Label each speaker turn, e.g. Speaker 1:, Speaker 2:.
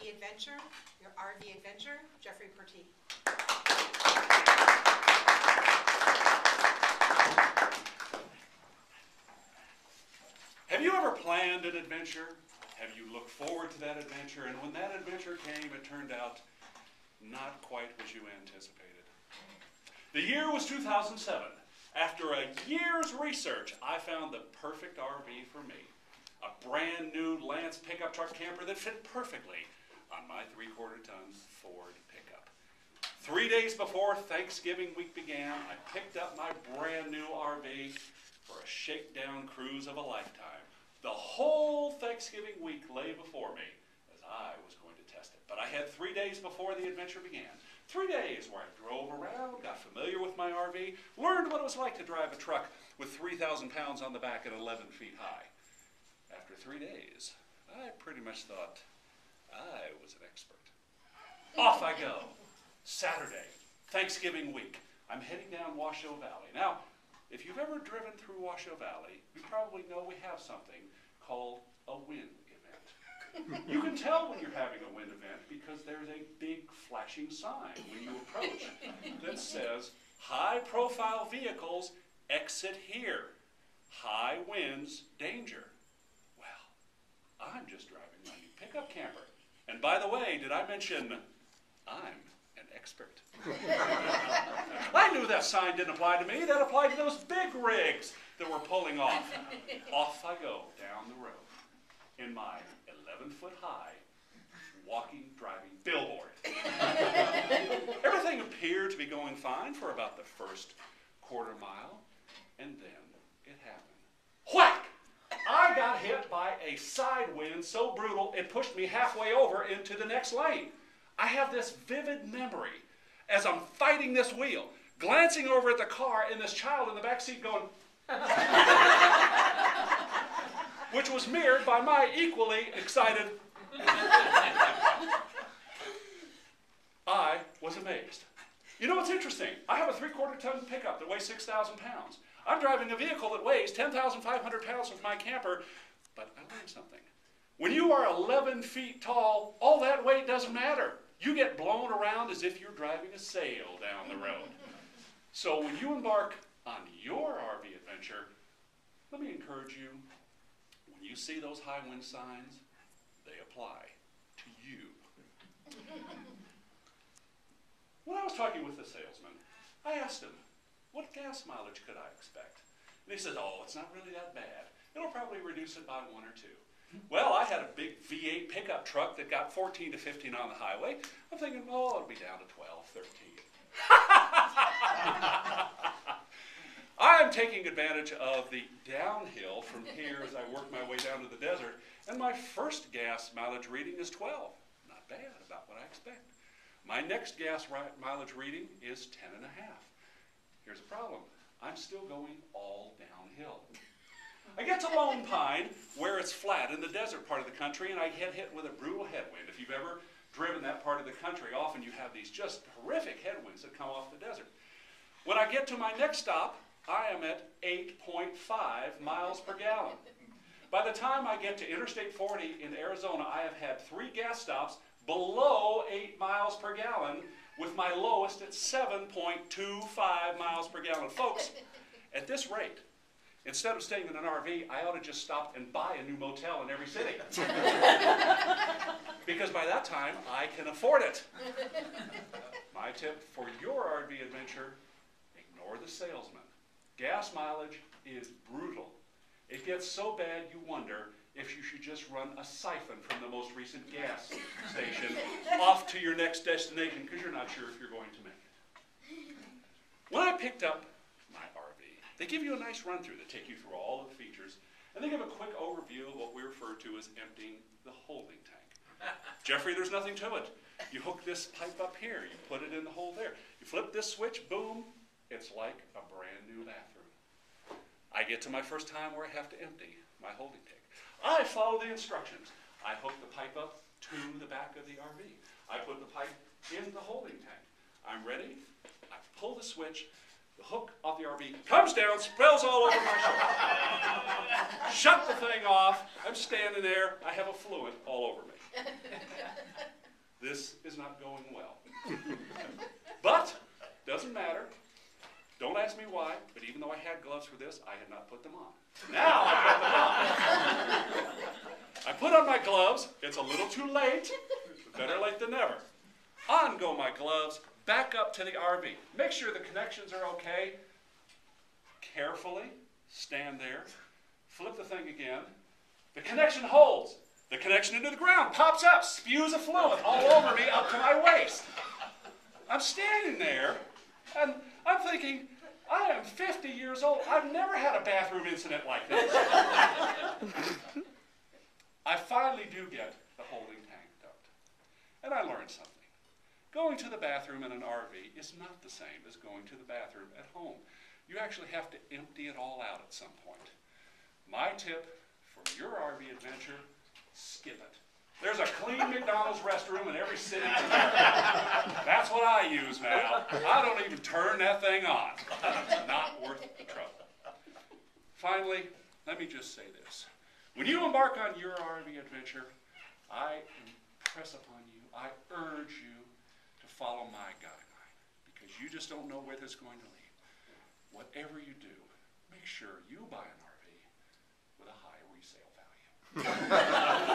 Speaker 1: adventure, your RV adventure, Jeffrey Purtee.
Speaker 2: Have you ever planned an adventure? Have you looked forward to that adventure? And when that adventure came, it turned out not quite what you anticipated. The year was 2007. After a year's research, I found the perfect RV for me. A brand new Lance pickup truck camper that fit perfectly on my 3/4-ton Ford pickup. 3 days before Thanksgiving week began, I picked up my brand new RV for a shakedown cruise of a lifetime. The whole Thanksgiving week lay before me as I was going to test it. But I had 3 days before the adventure began. 3 days where I drove around, got familiar with my RV, learned what it was like to drive a truck with 3,000 pounds on the back and 11 feet high. After 3 days, I pretty much thought I was an expert. Off I go. Saturday, Thanksgiving week. I'm heading down Washoe Valley. Now, if you've ever driven through Washoe Valley, you probably know we have something called a wind event. You can tell when you're having a wind event because there's a big flashing sign when you approach that says, high-profile vehicles exit here. High winds, danger. Well, I'm just driving my new pickup camper. And by the way, did I mention I'm an expert? I knew that sign didn't apply to me. That applied to those big rigs that were pulling off. Off I go down the road in my 11-foot-high walking, driving billboard. Everything appeared to be going fine for about the first quarter mile, and then it happened. Whack! I got hit by a side wind so brutal it pushed me halfway over into the next lane. I have this vivid memory as I'm fighting this wheel, glancing over at the car and this child in the back seat going, which was mirrored by my equally excited. I was amazed. You know what's interesting? I have a 3/4-ton pickup that weighs 6,000 pounds. I'm driving a vehicle that weighs 10,500 pounds with my camper, but I learned something. When you are 11 feet tall, all that weight doesn't matter. You get blown around as if you're driving a sail down the road. So when you embark on your RV adventure, let me encourage you, when you see those high wind signs, they apply to you. When I was talking with the salesman, I asked him, what gas mileage could I expect? And he said, oh, it's not really that bad. It'll probably reduce it by 1 or 2. Well, I had a big V8 pickup truck that got 14 to 15 on the highway. I'm thinking, oh, it'll be down to 12, 13. I'm taking advantage of the downhill from here as I work my way down to the desert, and my first gas mileage reading is 12. Not bad, about what I expect. My next gas mileage reading is 10 and a half. Here's the problem. I'm still going all downhill. I get to Lone Pine, where it's flat in the desert part of the country, and I get hit with a brutal headwind. If you've ever driven that part of the country, often you have these just horrific headwinds that come off the desert. When I get to my next stop, I am at 8.5 miles per gallon. By the time I get to Interstate 40 in Arizona, I have had 3 gas stops below 8 miles per gallon, with my lowest at 7.25 miles per gallon. Folks, at this rate, instead of staying in an RV, I ought to just stop and buy a new motel in every city. Because by that time, I can afford it. My tip for your RV adventure, ignore the salesman. Gas mileage is brutal. It gets so bad you wonder if you should just run a siphon from the most recent gas station off to your next destination because you're not sure if you're going to make it. When I picked up my RV, they give you a nice run-through. They take you through all of the features, and they give a quick overview of what we refer to as emptying the holding tank. Jeffrey, there's nothing to it. You hook this pipe up here. You put it in the hole there. You flip this switch, boom. It's like a brand new bathroom. I get to my first time where I have to empty my holding tank. I follow the instructions. I hook the pipe up to the back of the RV. I put the pipe in the holding tank. I'm ready. I pull the switch. The hook off the RV comes down, spills all over my shoulder. Shut the thing off. I'm standing there. I have a fluid all over me. But, doesn't matter. Don't ask me why, but even though I had gloves for this, I had not put them on. Now I put them on. I put on my gloves. It's a little too late. Better late than never. On go my gloves, back up to the RV. Make sure the connections are okay. Carefully stand there. Flip the thing again. The connection holds. The connection into the ground pops up, spews of fluid all over me up to my waist. I'm standing there, and I'm thinking, I am 50 years old. I've never had a bathroom incident like this. I finally do get the holding tank dumped. And I learned something. Going to the bathroom in an RV is not the same as going to the bathroom at home. You actually have to empty it all out at some point. My tip for your RV adventure, skip it. There's a clean McDonald's restroom in every city in America. That's what I use now. I don't even turn that thing on. It's not worth the trouble. Finally, let me just say this. When you embark on your RV adventure, I impress upon you, I urge you to follow my guideline, because you just don't know where this is going to lead. Whatever you do, make sure you buy an RV with a high resale value.